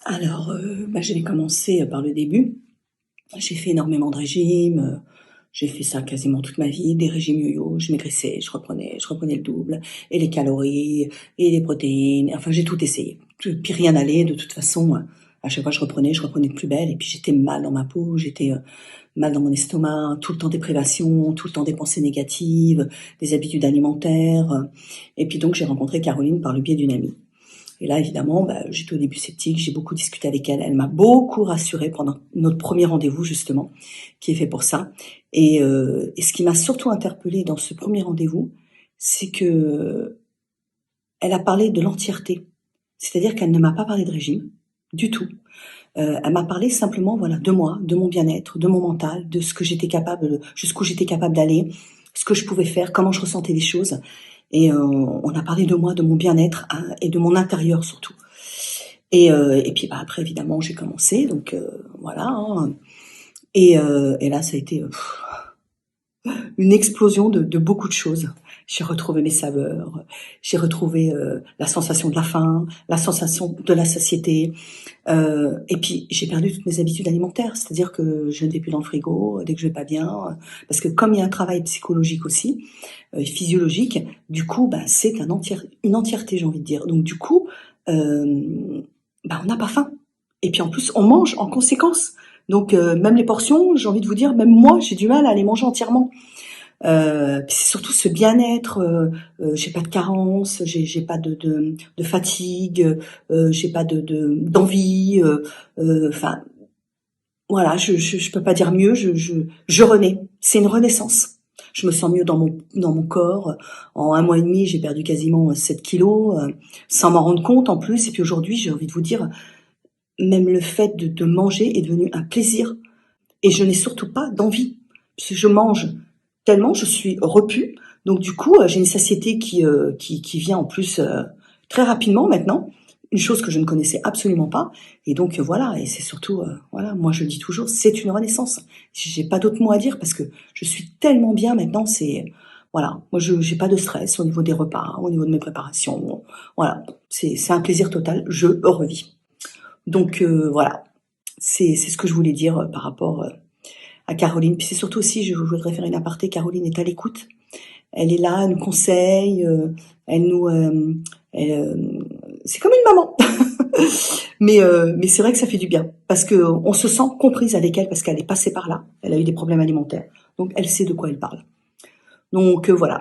Alors, je vais commencer par le début. J'ai fait énormément de régimes, j'ai fait ça quasiment toute ma vie, des régimes yo-yo, je maigrissais, je reprenais le double, et les calories, et les protéines, enfin j'ai tout essayé. Puis rien n'allait, de toute façon, à chaque fois je reprenais de plus belle, et puis j'étais mal dans ma peau, j'étais mal dans mon estomac, tout le temps des privations, tout le temps des pensées négatives, des habitudes alimentaires, et puis donc j'ai rencontré Caroline par le biais d'une amie. Et là, évidemment, j'étais au début sceptique, j'ai beaucoup discuté avec elle. Elle m'a beaucoup rassurée pendant notre premier rendez-vous, justement, qui est fait pour ça. Et ce qui m'a surtout interpellée dans ce premier rendez-vous, c'est que elle a parlé de l'entièreté. C'est-à-dire qu'elle ne m'a pas parlé de régime, du tout. Elle m'a parlé simplement, voilà, de moi, de mon bien-être, de mon mental, de ce que j'étais capable, jusqu'où j'étais capable d'aller, ce que je pouvais faire, comment je ressentais les choses. Et on a parlé de moi, de mon bien-être, hein, et de mon intérieur surtout. Et puis après évidemment j'ai commencé, donc voilà, hein. Et là ça a été une explosion de beaucoup de choses. J'ai retrouvé mes saveurs, j'ai retrouvé la sensation de la faim, la sensation de la satiété, et puis j'ai perdu toutes mes habitudes alimentaires, c'est-à-dire que je ne vais plus dans le frigo dès que je vais pas bien, parce que comme il y a un travail psychologique aussi, physiologique, du coup c'est une entièreté, j'ai envie de dire. Donc du coup, on n'a pas faim. Et puis en plus on mange en conséquence. Donc même les portions, j'ai envie de vous dire, même moi j'ai du mal à les manger entièrement. Puis c'est surtout ce bien-être, j'ai pas de carence, j'ai pas de fatigue, j'ai pas d'envie, enfin voilà, je peux pas dire mieux, je renais. C'est une renaissance. Je me sens mieux dans mon corps. En 1 mois et demi, j'ai perdu quasiment 7 kilos, sans m'en rendre compte en plus. Et puis aujourd'hui, j'ai envie de vous dire, même le fait de manger est devenu un plaisir. Et je n'ai surtout pas d'envie. Parce que je mange tellement, je suis repue. Donc du coup, j'ai une satiété qui vient en plus très rapidement maintenant. Une chose que je ne connaissais absolument pas. Et donc voilà, et c'est surtout, voilà, moi je dis toujours, c'est une renaissance. J'ai pas d'autre mot à dire parce que je suis tellement bien maintenant, voilà, moi je j'ai pas de stress au niveau des repas, au niveau de mes préparations. Voilà, c'est un plaisir total, je revis. Donc voilà, c'est ce que je voulais dire par rapport à Caroline. Puis c'est surtout aussi, je voudrais faire une aparté, Caroline est à l'écoute. Elle est là, elle nous conseille, elle nous, c'est comme une maman. Mais c'est vrai que ça fait du bien parce que on se sent comprise avec elle parce qu'elle est passée par là. Elle a eu des problèmes alimentaires, donc elle sait de quoi elle parle. Donc voilà.